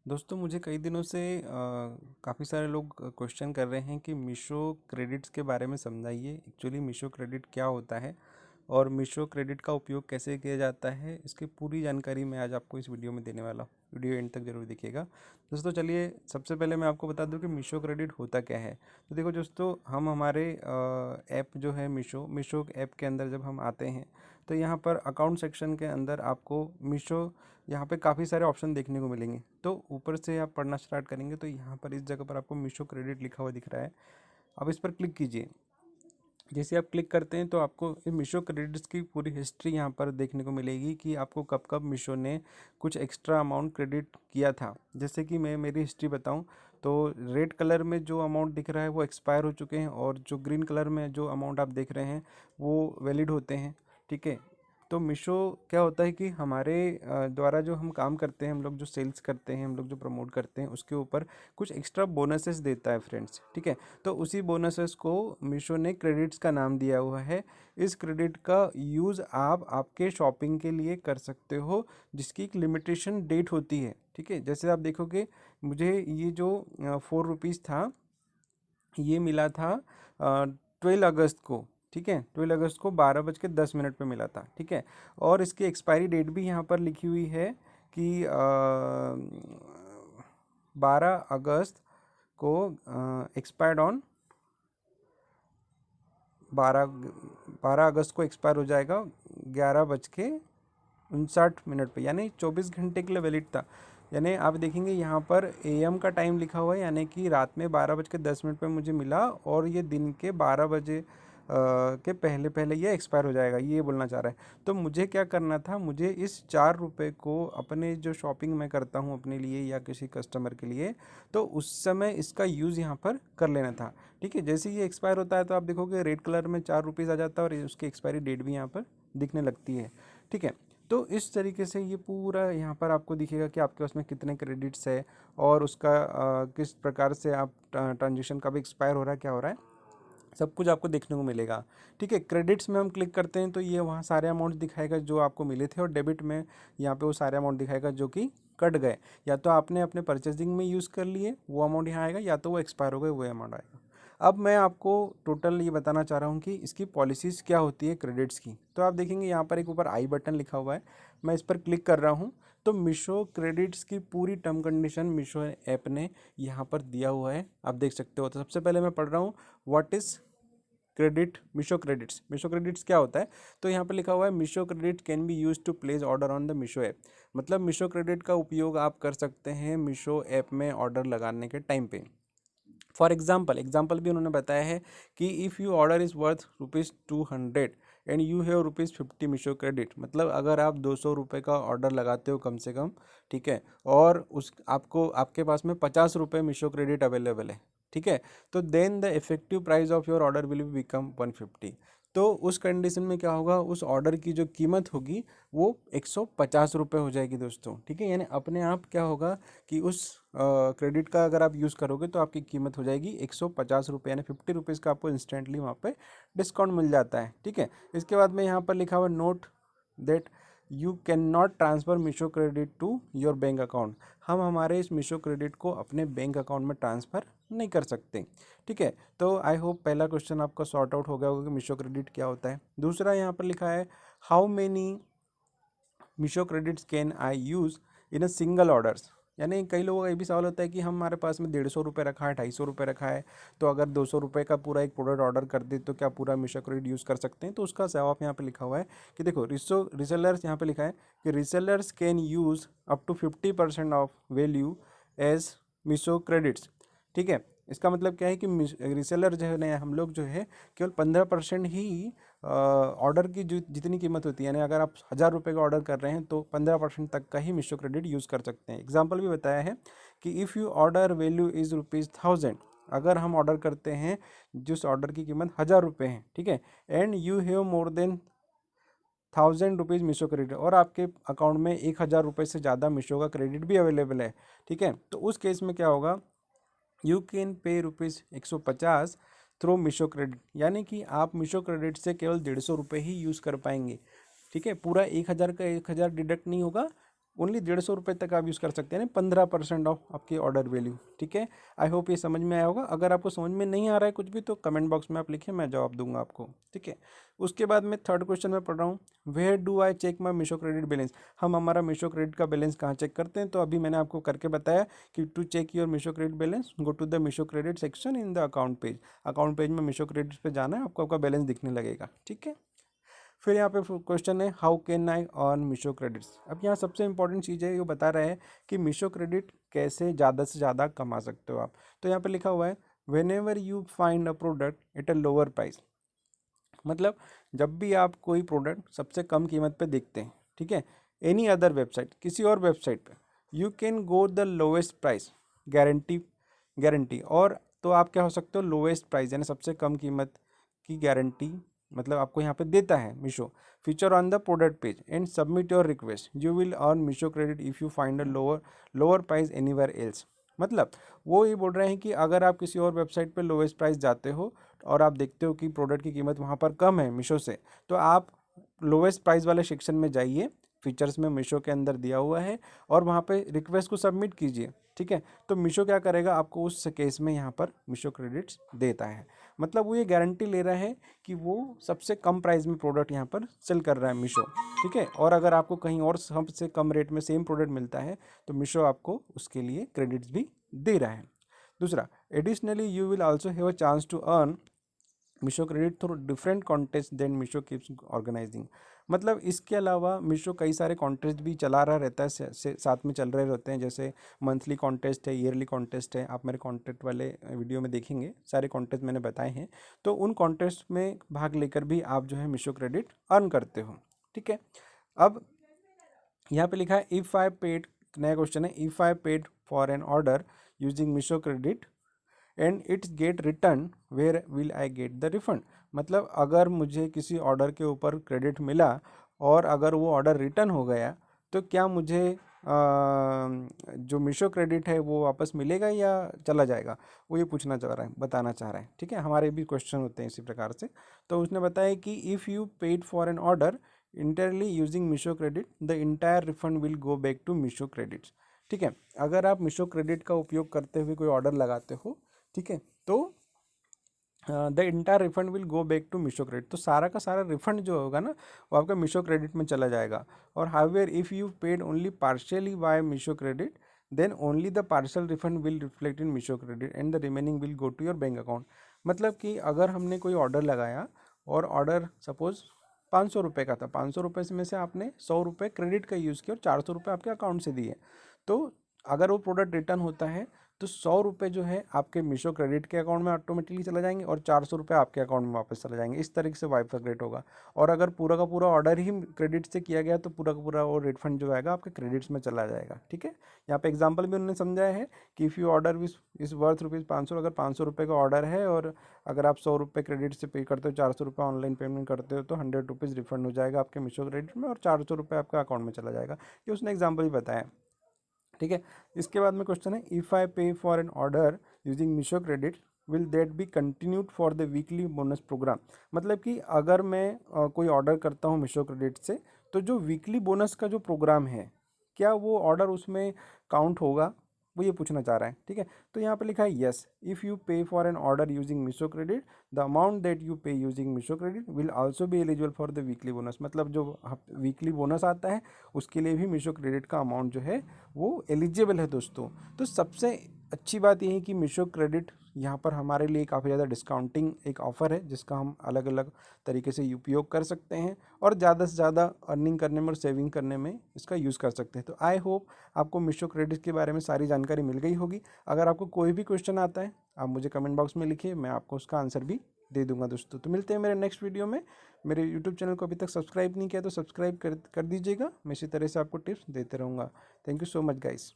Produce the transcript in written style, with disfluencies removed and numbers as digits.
दोस्तों मुझे कई दिनों से काफ़ी सारे लोग क्वेश्चन कर रहे हैं कि मीशो क्रेडिट्स के बारे में समझाइए। एक्चुअली मीशो क्रेडिट क्या होता है और मीशो क्रेडिट का उपयोग कैसे किया जाता है, इसकी पूरी जानकारी मैं आज आपको इस वीडियो में देने वाला हूँ। वीडियो एंड तक जरूर देखिएगा। दोस्तों चलिए सबसे पहले मैं आपको बता दूं कि मीशो क्रेडिट होता क्या है। तो देखो दोस्तों, हम हमारे ऐप जो है मीशो मीशो ऐप के अंदर जब हम आते हैं तो यहाँ पर अकाउंट सेक्शन के अंदर आपको मीशो यहाँ पे काफ़ी सारे ऑप्शन देखने को मिलेंगे। तो ऊपर से आप पढ़ना स्टार्ट करेंगे तो यहाँ पर इस जगह पर आपको मीशो क्रेडिट लिखा हुआ दिख रहा है। अब इस पर क्लिक कीजिए। जैसे आप क्लिक करते हैं तो आपको मीशो क्रेडिट्स की पूरी हिस्ट्री यहाँ पर देखने को मिलेगी कि आपको कब कब मीशो ने कुछ एक्स्ट्रा अमाउंट क्रेडिट किया था। जैसे कि मैं मेरी हिस्ट्री बताऊं तो रेड कलर में जो अमाउंट दिख रहा है वो एक्सपायर हो चुके हैं और जो ग्रीन कलर में जो अमाउंट आप देख रहे हैं वो वैलिड होते हैं। ठीक है। तो मीशो क्या होता है कि हमारे द्वारा जो हम काम करते हैं, हम लोग जो सेल्स करते हैं, हम लोग जो प्रमोट करते हैं, उसके ऊपर कुछ एक्स्ट्रा बोनसेस देता है फ्रेंड्स। ठीक है। तो उसी बोनसेस को मीशो ने क्रेडिट्स का नाम दिया हुआ है। इस क्रेडिट का यूज़ आप आपके शॉपिंग के लिए कर सकते हो, जिसकी एक लिमिटेशन डेट होती है। ठीक है। जैसे आप देखोगे, मुझे ये जो 4 रुपीज़ था, ये मिला था 12 अगस्त को। ठीक है। 12 अगस्त को 12:10 पे मिला था। ठीक है। और इसकी एक्सपायरी डेट भी यहाँ पर लिखी हुई है कि 12 अगस्त को एक्सपायर्ड ऑन 12 12 अगस्त को एक्सपायर हो जाएगा 11:59 पे, यानी 24 घंटे के लिए वैलिड था। यानी आप देखेंगे यहाँ पर एएम का टाइम लिखा हुआ है, यानी कि रात में 12:10 पे मुझे मिला और ये दिन के 12 बजे के पहले पहले ये एक्सपायर हो जाएगा, ये बोलना चाह रहा है। तो मुझे क्या करना था, मुझे इस 4 रुपये को अपने जो शॉपिंग मैं करता हूँ अपने लिए या किसी कस्टमर के लिए, तो उस समय इसका यूज़ यहाँ पर कर लेना था। ठीक है। जैसे ये एक्सपायर होता है तो आप देखोगे रेड कलर में 4 रुपीज़ आ जाता है और उसकी एक्सपायरी डेट भी यहाँ पर दिखने लगती है। ठीक है। तो इस तरीके से ये पूरा यहाँ पर आपको दिखेगा कि आपके पास में कितने क्रेडिट्स है और उसका किस प्रकार से आप ट्रांजेक्शन कब एक्सपायर हो रहा है, क्या हो रहा है, सब कुछ आपको देखने को मिलेगा। ठीक है। क्रेडिट्स में हम क्लिक करते हैं तो ये वहाँ सारे अमाउंट दिखाएगा जो आपको मिले थे, और डेबिट में यहाँ पे वो सारे अमाउंट दिखाएगा जो कि कट गए। या तो आपने अपने परचेजिंग में यूज़ कर लिए वो अमाउंट यहाँ आएगा, या तो वो एक्सपायर हो गए वो अमाउंट आएगा। अब मैं आपको टोटल ये बताना चाह रहा हूँ कि इसकी पॉलिसीज़ क्या होती है क्रेडिट्स की। तो आप देखेंगे यहाँ पर एक ऊपर आई बटन लिखा हुआ है, मैं इस पर क्लिक कर रहा हूँ तो मीशो क्रेडिट्स की पूरी टर्म कंडीशन मीशो ऐप ने यहाँ पर दिया हुआ है, आप देख सकते हो। तो सबसे पहले मैं पढ़ रहा हूँ, what is credit Meesho credits. Meesho credits क्या होता है, तो यहाँ पर लिखा हुआ है Meesho credit can be use to place order on the Meesho app. मतलब मीशो क्रेडिट का उपयोग आप कर सकते हैं मीशो ऐप में ऑर्डर लगाने के टाइम पे। फॉर एग्जाम्पल भी उन्होंने बताया है कि if you order is worth ₹200 and you have ₹50 Meesho credit. मतलब अगर आप 200 रुपये का ऑर्डर लगाते हो कम से कम, ठीक है, और उस आपको आपके पास में 50 रुपये मीशो क्रेडिट अवेलेबल है, ठीक है, तो then the effective price of your order will become 150। तो उस कंडीशन में क्या होगा, उस ऑर्डर की जो कीमत होगी वो 150 रुपये हो जाएगी दोस्तों। ठीक है। यानी अपने आप क्या होगा कि उस क्रेडिट का अगर आप यूज़ करोगे तो आपकी कीमत हो जाएगी 150 रुपये, यानी 50 रुपीज़ का आपको इंस्टेंटली वहाँ पे डिस्काउंट मिल जाता है। ठीक है। इसके बाद में यहाँ पर लिखा हुआ note that you can not transfer Meesho credit to your bank account. हम हमारे इस मीशो क्रेडिट को अपने बैंक अकाउंट में ट्रांसफ़र नहीं कर सकते। ठीक है। तो आई होप पहला क्वेश्चन आपका सॉर्ट आउट हो गया होगा कि मीशो क्रेडिट क्या होता है। दूसरा यहाँ पर लिखा है, how many Meesho credits can I use in a single orders. यानी कई लोगों का ये भी सवाल होता है कि हमारे पास में 150 रुपये रखा है, 250 रुपये रखा है, तो अगर 200 रुपये का पूरा एक प्रोडक्ट ऑर्डर कर दे तो क्या पूरा मीशो क्रेडिट यूज़ कर सकते हैं। तो उसका जवाब यहाँ पे लिखा हुआ है कि देखो, रिसेलर्स यहाँ पे लिखा है कि resellers can use up to 50% of value as Meesho credits. ठीक है। इसका मतलब क्या है कि रिसेलर जो है ना, हम लोग जो है केवल 15% ही ऑर्डर की जो जितनी कीमत होती है, यानी अगर आप 1000 रुपये का ऑर्डर कर रहे हैं तो 15% तक का ही मीशो क्रेडिट यूज़ कर सकते हैं। एग्जाम्पल भी बताया है कि if you order value is ₹1000, अगर हम ऑर्डर करते हैं जिस ऑर्डर की कीमत 1000 रुपये है, ठीक है, and you have more than 1000 rupees Meesho credit, और आपके अकाउंट में 1000 रुपये से ज़्यादा मीशो का क्रेडिट भी अवेलेबल है, ठीक है, तो उस केस में क्या होगा, you can pay ₹150 through Meesho credit. यानी कि आप मीशो क्रेडिट से केवल 150 रुपये ही यूज़ कर पाएंगे। ठीक है। पूरा 1000 का 1000 डिडक्ट नहीं होगा, ओनली 150 रुपये तक आप यूज़ कर सकते हैं, 15% ऑफ आपकी ऑर्डर वैल्यू। ठीक है, आई होप ये समझ में आया होगा। अगर आपको समझ में नहीं आ रहा है कुछ भी तो कमेंट बॉक्स में आप लिखिए, मैं जवाब दूंगा आपको। ठीक है, उसके बाद मैं थर्ड क्वेश्चन में पढ़ रहा हूँ, where do I check my Meesho credit balance. हम हमारा मीशो क्रेडिट का बैलेंस कहाँ चेक करते हैं, तो अभी मैंने आपको करके बताया कि to check your Meesho credit balance go to the Meesho credit section in the account page. Account page में मीशो क्रेडिट पे जाना है, आपको आपका बैलेंस दिखने लगेगा। ठीक है, फिर यहाँ पे क्वेश्चन है how can I earn Meesho credits. अब यहाँ सबसे इंपॉर्टेंट चीज़ है, ये बता रहा है कि मीशो क्रेडिट कैसे ज़्यादा से ज़्यादा कमा सकते हो आप। तो यहाँ पे लिखा हुआ है when ever you find a product at a lower price. मतलब जब भी आप कोई प्रोडक्ट सबसे कम कीमत पे देखते हैं, ठीक है, एनी अदर वेबसाइट, किसी और वेबसाइट पे, you can go the lowest price, guarantee. और तो आप क्या हो सकते हो, लोवेस्ट प्राइस यानी सबसे कम कीमत की गारंटी मतलब आपको यहाँ पे देता है Meesho. Feature on the product page and submit your request, you will earn Meesho credit if you find a lower price anywhere else. मतलब वो ये बोल रहे हैं कि अगर आप किसी और वेबसाइट पे लोवेस्ट प्राइस जाते हो और आप देखते हो कि प्रोडक्ट की कीमत वहाँ पर कम है मीशो से, तो आप लोवेस्ट प्राइस वाले सेक्शन में जाइए, फीचर्स में मीशो के अंदर दिया हुआ है, और वहाँ पे रिक्वेस्ट को सबमिट कीजिए। ठीक है, तो मीशो क्या करेगा, आपको उस केस में यहाँ पर मीशो क्रेडिट्स देता है। मतलब वो ये गारंटी ले रहा है कि वो सबसे कम प्राइस में प्रोडक्ट यहाँ पर सेल कर रहा है मीशो। ठीक है, और अगर आपको कहीं और सबसे कम रेट में सेम प्रोडक्ट मिलता है तो मीशो आपको उसके लिए क्रेडिट्स भी दे रहा है। दूसरा, additionally you will also have a chance to earn Meesho credit through different contest then Meesho keeps organising. मतलब इसके अलावा मीशो कई सारे कॉन्टेस्ट भी चला रहा रहता है, साथ में चल रहे रहते हैं। जैसे मंथली कॉन्टेस्ट है, ईयरली कॉन्टेस्ट है, आप मेरे कॉन्टेस्ट वाले वीडियो में देखेंगे, सारे कॉन्टेस्ट मैंने बताए हैं। तो उन कॉन्टेस्ट में भाग लेकर भी आप जो है मीशो क्रेडिट अर्न करते हो। ठीक है, अब यहाँ पे लिखा है इफ़ आई पेड, नया क्वेश्चन है, if I paid for an order using Meesho credit and its get return where will I get the refund. मतलब अगर मुझे किसी ऑर्डर के ऊपर क्रेडिट मिला और अगर वो ऑर्डर रिटर्न हो गया तो क्या मुझे जो मीशो क्रेडिट है वो वापस मिलेगा या चला जाएगा, वो ये पूछना चाह रहा है, बताना चाह रहा है। ठीक है, हमारे भी क्वेश्चन होते हैं इसी प्रकार से। तो उसने बताया कि if you paid for an order entirely using Meesho credit the entire refund will go back to Meesho credits. ठीक है, अगर आप मीशो क्रेडिट का उपयोग करते हुए कोई ऑर्डर लगाते हो, ठीक है, तो the entire refund will go back to Meesho credit. तो सारा का सारा रिफंड जो होगा ना वो आपका मीशो क्रेडिट में चला जाएगा। और however if you paid only partially by Meesho credit then only the partial refund will reflect in Meesho credit and the remaining will go to your bank account. मतलब कि अगर हमने कोई ऑर्डर लगाया और ऑर्डर सपोज 500 रुपये का था, 500 रुपये में से आपने 100 रुपये क्रेडिट का यूज़ किया और 400 रुपये आपके अकाउंट से दिए, तो अगर वो प्रोडक्ट रिटर्न होता है तो 100 रुपये जो है आपके मीशो क्रेडिट के अकाउंट में ऑटोमेटिकली चला जाएंगे और 400 रुपये आपके अकाउंट में वापस चले जाएंगे। इस तरीके से वाइफर्क्रेट होगा। और अगर पूरा का पूरा ऑर्डर ही क्रेडिट से किया गया तो पूरा का पूरा वो रिफंड जो आएगा आपके क्रेडिट्स में चला जाएगा। ठीक है, यहाँ पे एग्जांपल भी उन्होंने समझाया है कि इफ़ यू ऑर्डर इस वर्थ ₹500, अगर 500 रुपये का ऑर्डर है और अगर आप 100 रुपये क्रेडिट से पे करते हो, 400 रुपये ऑनलाइन पेमेंट करते हो, तो 100 रुपीज़ रिफंड हो जाएगा आपके मीशो क्रेडिट में और 400 रुपये आपका अकाउंट में चला जाएगा। ये उसने एग्जाम्पल भी बताया। ठीक है, इसके बाद में क्वेश्चन है if I pay for an order using Meesho credit will that be continued for the weekly bonus programme. मतलब कि अगर मैं कोई ऑर्डर करता हूँ मीशो क्रेडिट से तो जो वीकली बोनस का जो प्रोग्राम है क्या वो ऑर्डर उसमें काउंट होगा, वो ये पूछना चाह रहा है। ठीक है, तो यहाँ पे लिखा है yes if you pay for an order using Meesho credit the amount that you pay using Meesho credit will also be eligible for the weekly bonus. मतलब जो वीकली बोनस आता है उसके लिए भी मीशो क्रेडिट का अमाउंट जो है वो एलिजिबल है दोस्तों। तो सबसे अच्छी बात यह है कि मीशो क्रेडिट यहाँ पर हमारे लिए काफ़ी ज़्यादा डिस्काउंटिंग एक ऑफ़र है जिसका हम अलग अलग तरीके से उपयोग कर सकते हैं और ज़्यादा से ज़्यादा अर्निंग करने में और सेविंग करने में इसका यूज़ कर सकते हैं। तो आई होप आपको मीशो क्रेडिट के बारे में सारी जानकारी मिल गई होगी। अगर आपको कोई भी क्वेश्चन आता है आप मुझे कमेंट बॉक्स में लिखिए, मैं आपको उसका आंसर भी दे दूंगा दोस्तों। तो मिलते हैं मेरे नेक्स्ट वीडियो में। मेरे यूट्यूब चैनल को अभी तक सब्सक्राइब नहीं किया तो सब्सक्राइब कर दीजिएगा। मैं इसी तरह से आपको टिप्स देते रहूँगा। Thank you so much guys.